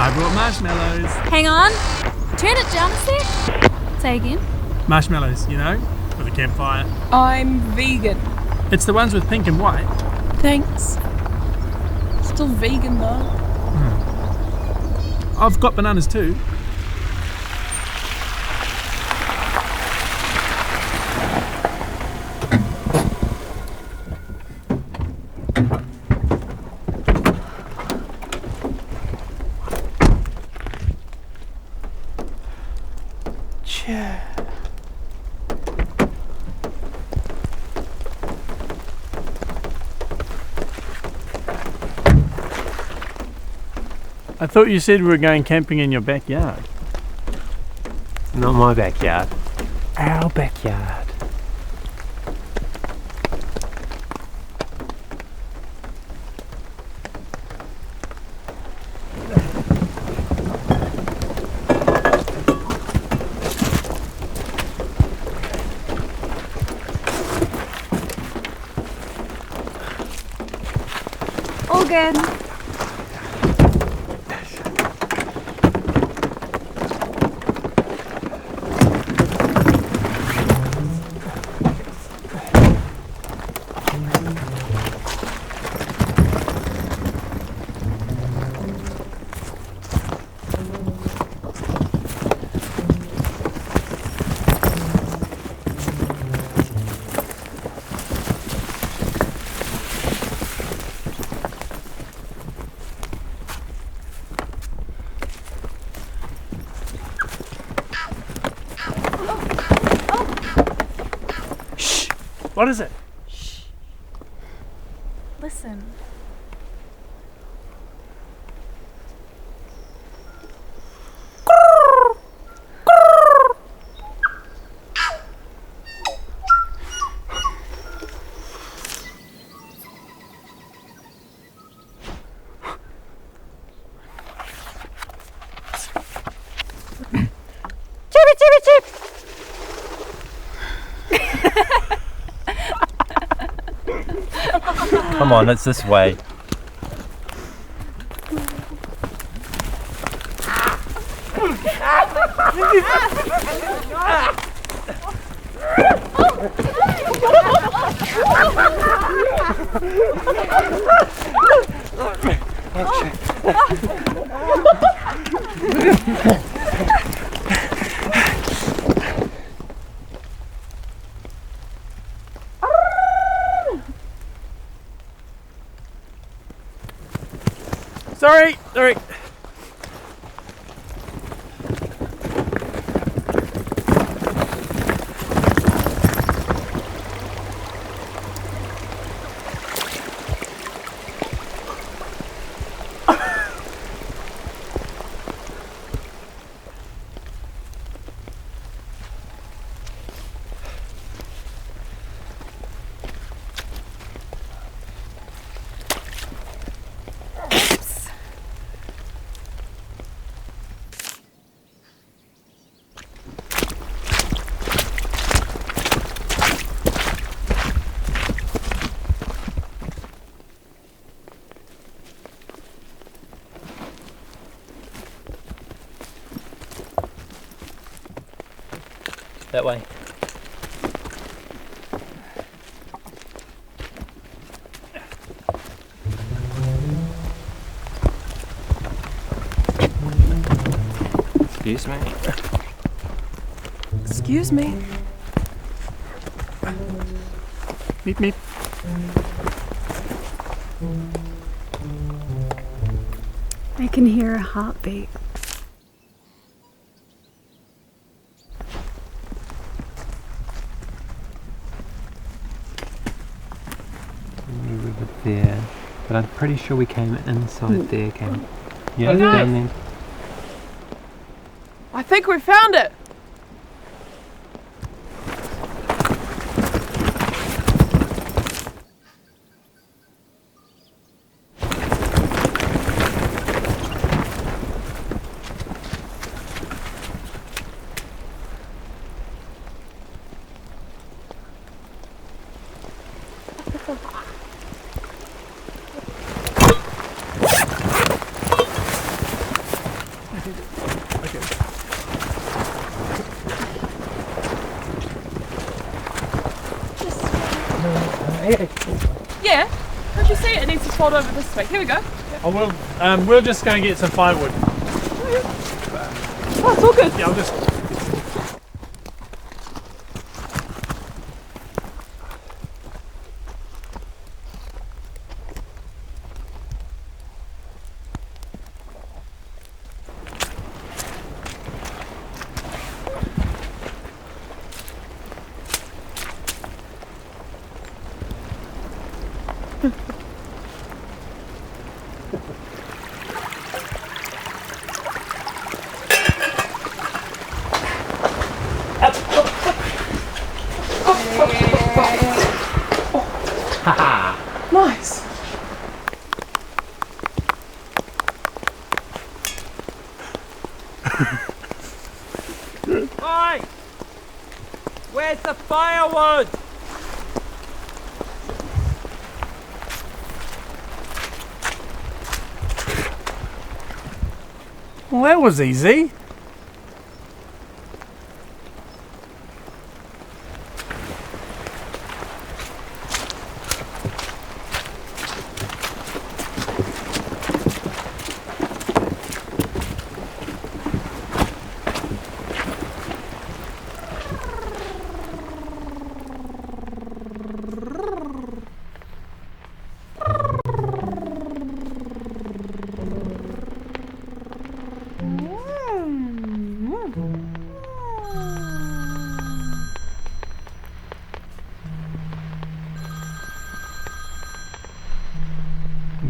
I brought marshmallows. Hang on. Turn it down a sec. Say again. Marshmallows, you know, for the campfire. I'm vegan. It's the ones with pink and white. Thanks. Still vegan though. I've got bananas too. I thought you said we were going camping in your backyard. Not my backyard. Our backyard. All good. What is it? Shh. Listen. Come on, it's this way. Sorry. That way. Excuse me. Excuse me. Meep meep. I can hear a heartbeat. River there, but I'm pretty sure we came inside there. Yeah, Okay. down there. I think we found it. hey. Yeah. Can't you see it? It needs to fold over this way. Here we go. Oh, we'll just go and get some firewood. Oh, it's all good. Yeah, I'll just. Nice. Oi! Where's the firewood? Well, that was easy.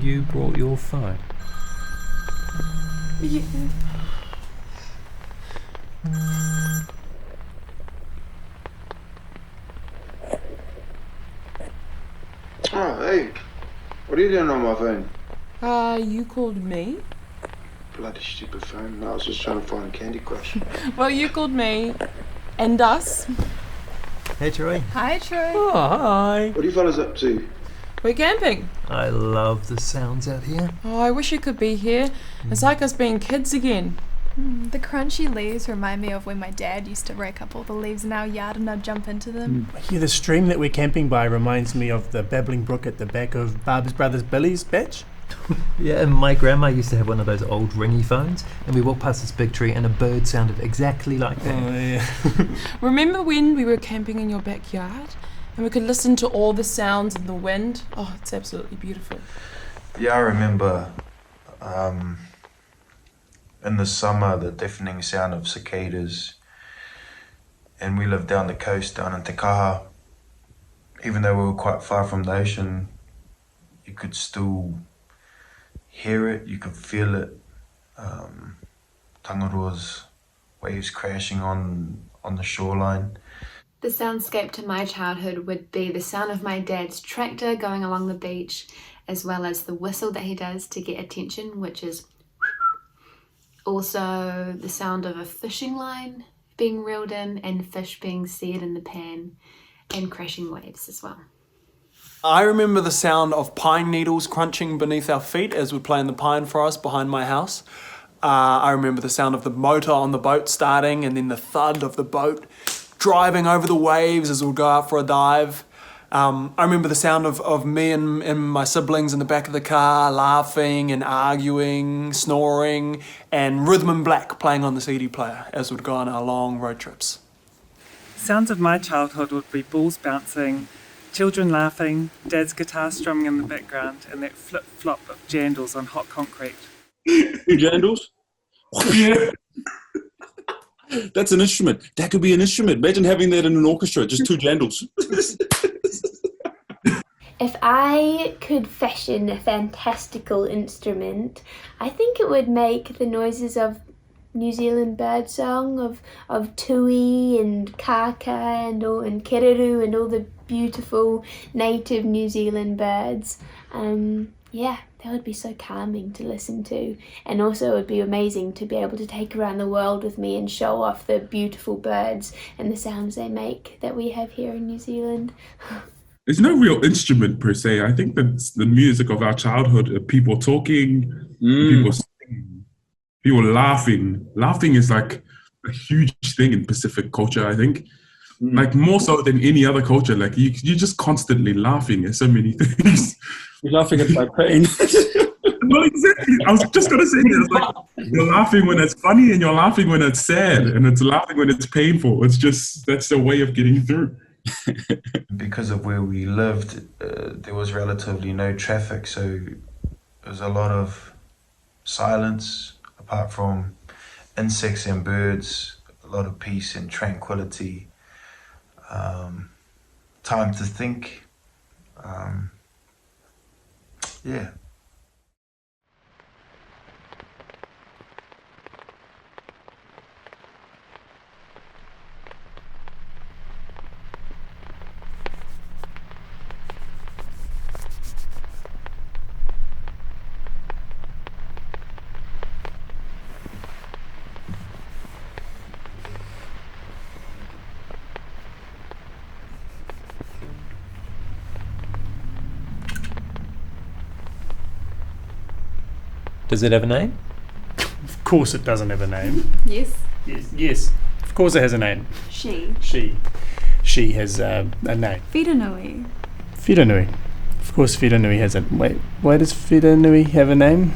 You brought your phone. Yeah. Oh, hey. What are you doing on my phone? You called me? Bloody stupid phone. I was just trying to find Candy Crush. Well, you called me. And us. Hey Troy. Hi, Troy. Oh, hi. What are you fellas up to? We're camping. I love the sounds out here. Oh, I wish you could be here. It's like us being kids again. The crunchy leaves remind me of when my dad used to rake up all the leaves in our yard and I'd jump into them. Yeah, the stream that we're camping by reminds me of the babbling brook at the back of Barb's brother Billy's batch. Yeah, and my grandma used to have one of those old ringy phones, and we walked past this big tree and a bird sounded exactly like that. Oh, yeah. Remember when we were camping in your backyard? And we could listen to all the sounds and the wind? Oh, it's absolutely beautiful. Yeah, I remember in the summer the deafening sound of cicadas. And we lived down the coast down in Te Kaha. Even though we were quite far from the ocean, you could still hear it, you could feel it. Tangaroa's waves crashing on the shoreline. The soundscape to my childhood would be the sound of my dad's tractor going along the beach, as well as the whistle that he does to get attention, which is also the sound of a fishing line being reeled in and fish being seared in the pan and crashing waves as well. I remember the sound of pine needles crunching beneath our feet as we play in the pine forest behind my house. I remember the sound of the motor on the boat starting and then the thud of the boat driving over the waves as we'd go out for a dive. I remember the sound of me and my siblings in the back of the car laughing and arguing, snoring, and Rhythm and Black playing on the CD player as we'd go on our long road trips. Sounds of my childhood would be balls bouncing, children laughing, Dad's guitar strumming in the background, and that flip-flop of jandals on hot concrete. Jandals? Yeah. That's an instrument. That could be an instrument. Imagine having that in an orchestra, just two jandals. If I could fashion a fantastical instrument, I think it would make the noises of New Zealand birdsong, of tui and kaka and kereru and all the beautiful native New Zealand birds. Yeah, that would be so calming to listen to. And also it would be amazing to be able to take around the world with me and show off the beautiful birds and the sounds they make that we have here in New Zealand. There's no real instrument per se. I think that the music of our childhood, people talking, people singing, people laughing. Laughing is like a huge thing in Pacific culture, I think. like more so than any other culture. Like you're just constantly laughing at so many things. You're laughing at my pain. Well, exactly. I was just gonna say that. It's like you're laughing when it's funny, and you're laughing when it's sad, and it's laughing when it's painful. It's just that's the way of getting through. Because of where we lived, there was relatively no traffic, so there was a lot of silence apart from insects and birds, a lot of peace and tranquility, time to think. Yeah. Does it have a name? Of course it doesn't have a name. Yes. Yes. Of course it has a name. She. She has a name. Whiranui. Whiranui. Of course Whiranui has a... Wait, why does Whiranui have a name?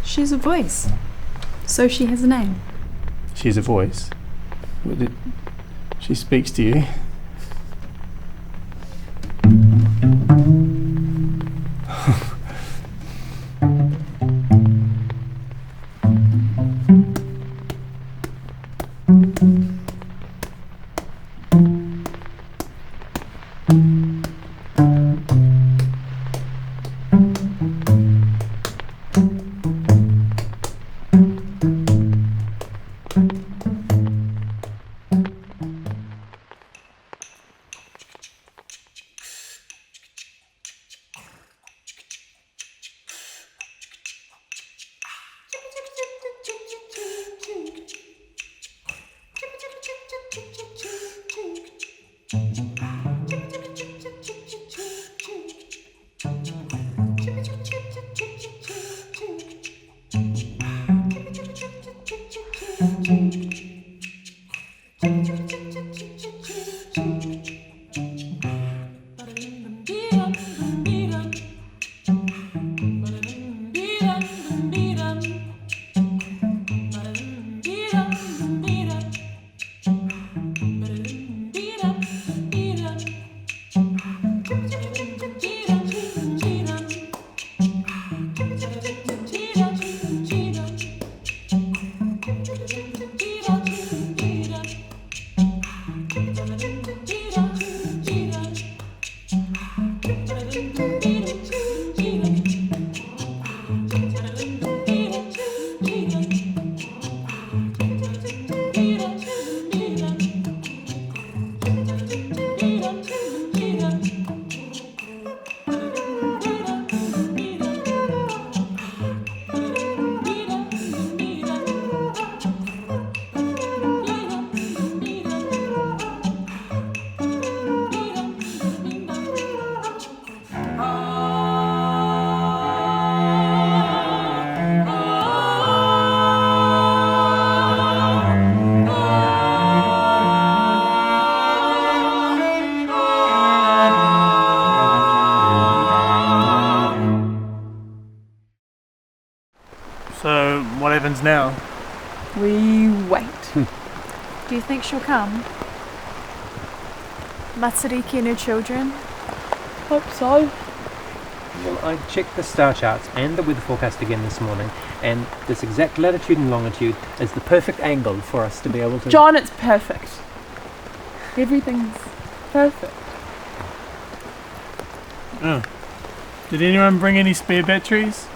She's a voice. So she has a name. She has a voice. She speaks to you. So, what happens now? We wait. Do you think she'll come? Matariki and her children? Hope so. Well, I checked the star charts and the weather forecast again this morning, and this exact latitude and longitude is the perfect angle for us to be able to... John, it's perfect. Everything's perfect. Oh. Did anyone bring any spare batteries?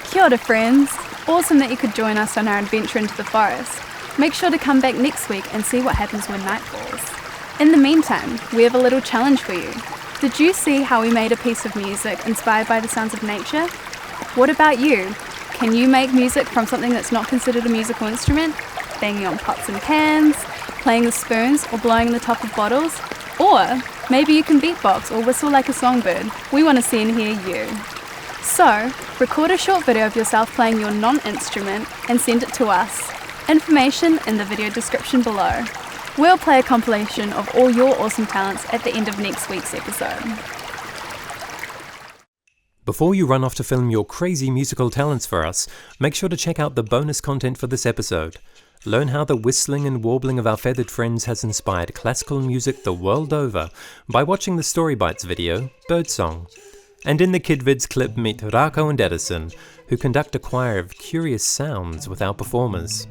Kia ora, friends. Awesome that you could join us on our adventure into the forest. Make sure to come back next week and see what happens when night falls. In the meantime, we have a little challenge for you. Did you see how we made a piece of music inspired by the sounds of nature? What about you? Can you make music from something that's not considered a musical instrument? Banging on pots and pans, playing with spoons, or blowing the top of bottles? Or maybe you can beatbox or whistle like a songbird. We want to see and hear you. So, record a short video of yourself playing your non-instrument and send it to us. Information in the video description below. We'll play a compilation of all your awesome talents at the end of next week's episode. Before you run off to film your crazy musical talents for us, make sure to check out the bonus content for this episode. Learn how the whistling and warbling of our feathered friends has inspired classical music the world over by watching the Story Bites video, Birdsong. And in the KidVids clip, meet Rako and Edison, who conduct a choir of curious sounds with our performers.